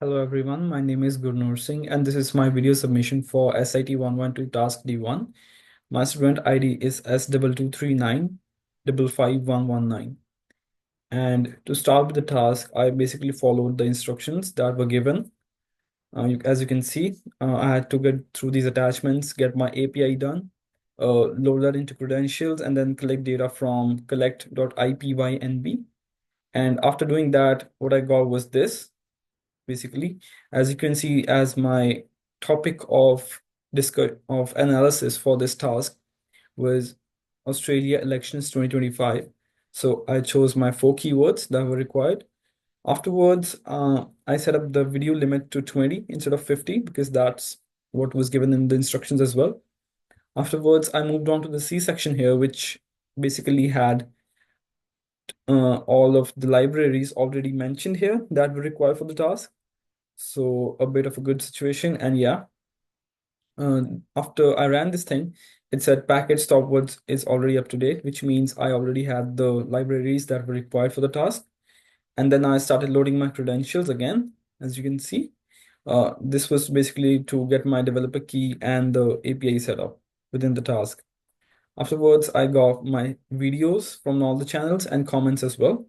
Hello everyone, my name is Gurnur Singh and this is my video submission for Sit112 Task D1. My student ID is S2239 55119. And to start with the task, I basically followed the instructions that were given. As you can see, I had to get through these attachments, get my API done, load that into credentials, and then collect data from collect.ipynb. And after doing that, what I got was this. Basically, as you can see, as my topic of analysis for this task was Australia elections 2025. So I chose my 4 keywords that were required. Afterwards, I set up the video limit to 20 instead of 50 because that's what was given in the instructions as well. Afterwards, I moved on to the C section here, which basically had all of the libraries already mentioned here that were required for the task. So a bit of a good situation. And yeah, after I ran this thing, it said package stopwords is already up to date, which means I already had the libraries that were required for the task. And then I started loading my credentials again, as you can see. This was basically to get my developer key and the API set up within the task. Afterwards, I got my videos from all the channels and comments as well.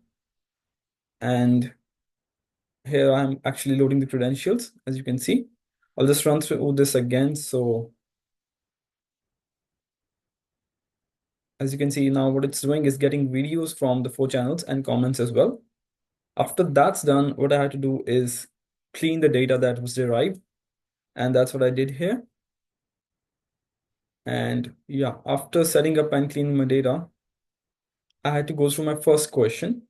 And here I'm actually loading the credentials, as you can see. I'll just run through this again. So as you can see now, what it's doing is getting videos from the 4 channels and comments as well. After that's done, what I had to do is clean the data that was derived. And that's what I did here. And yeah, after setting up and cleaning my data, I had to go through my first question.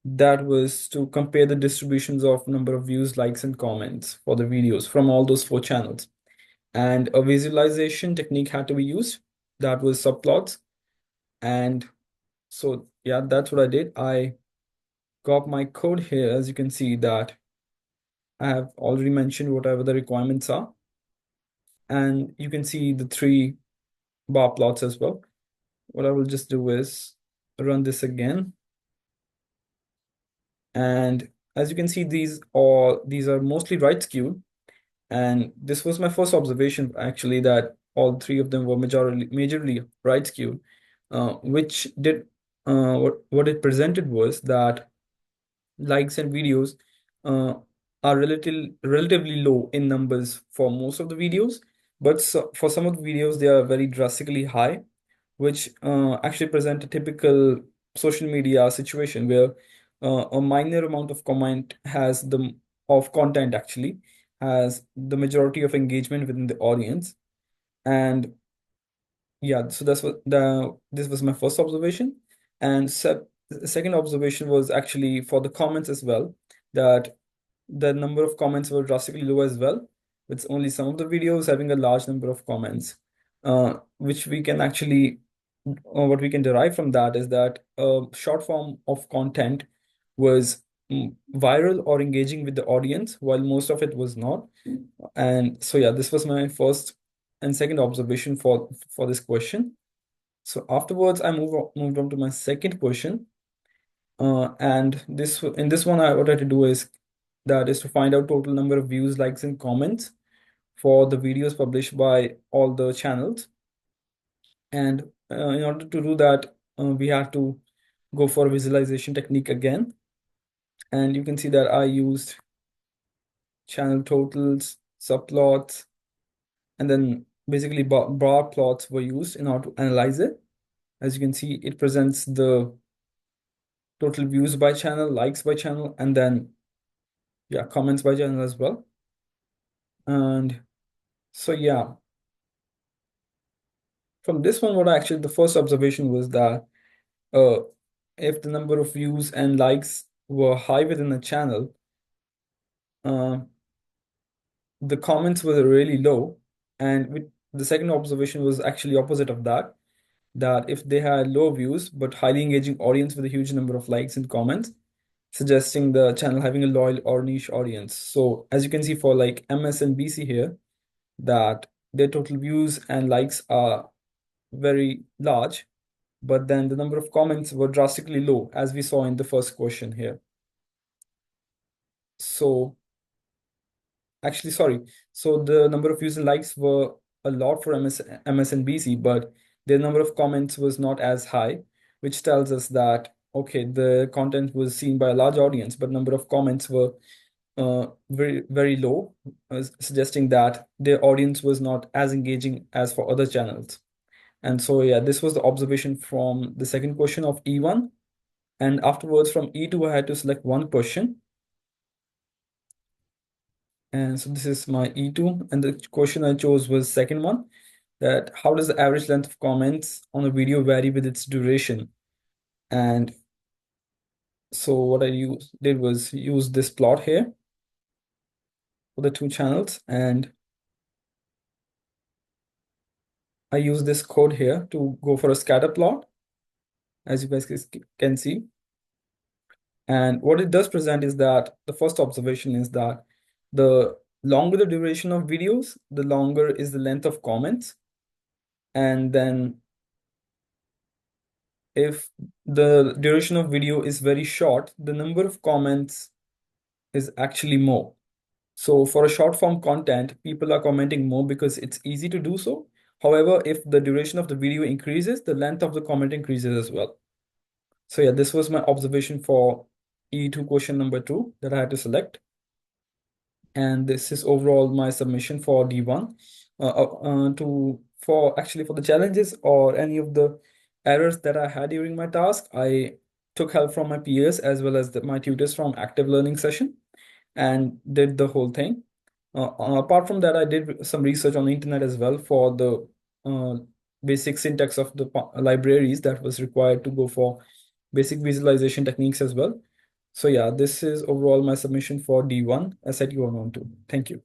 That was to compare the distributions of number of views, likes, and comments for the videos from all those 4 channels. And a visualization technique had to be used. That was subplots. And so yeah, that's what I did. I got my code here. As you can see that I have already mentioned whatever the requirements are. And you can see the 3 bar plots as well. What I will just do is run this again. And as you can see, these are mostly right skewed. And this was my first observation, actually, that all 3 of them were majorly right skewed, which did what it presented was that likes and videos uh, are relatively low in numbers for most of the videos, but for some of the videos they are very drastically high, which actually present a typical social media situation where a minor amount of comment has the of content actually has the majority of engagement within the audience. And yeah, so that's what this was my first observation. And the second observation was actually for the comments as well, that the number of comments were drastically low as well, with only some of the videos having a large number of comments, which we can actually, what we can derive from that is that short form of content was viral or engaging with the audience, while most of it was not. And so yeah, this was my first and second observation for this question. So afterwards, I moved on to my second question. And in this one, what I had to do is to find out total number of views, likes, and comments for the videos published by all the channels. And in order to do that, we have to go for a visualization technique again. And you can see that I used channel totals, subplots, and then basically bar plots were used in order to analyze it. As you can see, it presents the total views by channel, likes by channel, and then yeah, comments by channel as well. And so yeah, from this one, what actually the first observation was that uh, if the number of views and likes were high within a channel, uh, the comments were really low. And the second observation was actually opposite of that, that if they had low views but highly engaging audience with a huge number of likes and comments, suggesting the channel having a loyal or niche audience. So as you can see for like MS and BC here, that their total views and likes are very large, but then the number of comments were drastically low, as we saw in the first question here. So actually, sorry. So the number of views and likes were a lot for MSNBC, but their number of comments was not as high, which tells us that, okay, the content was seen by a large audience, but number of comments were very, very low, suggesting that their audience was not as engaging as for other channels. And so, yeah, this was the observation from the second question of E1. And afterwards, from E2, I had to select one question. And so this is my E2. And the question I chose was second one, that how does the average length of comments on a video vary with its duration? And so what did was use this plot here for the two channels. And I use this code here to go for a scatter plot, as you guys can see. And what it does present is that the first observation is that the longer the duration of videos, the longer is the length of comments. And then if the duration of video is very short, the number of comments is actually more. So for a short form content, people are commenting more because it's easy to do so. However, if the duration of the video increases, the length of the comment increases as well. So yeah, this was my observation for E2 question number 2 that I had to select. And this is overall my submission for D1. For the challenges or any of the errors that I had during my task, I took help from my peers as well as my tutors from active learning session and did the whole thing. Apart from that, I did some research on the internet as well for the uh, basic syntax of the libraries that was required to go for basic visualization techniques as well. So yeah, this is overall my submission for D1 SIT 112. Thank you.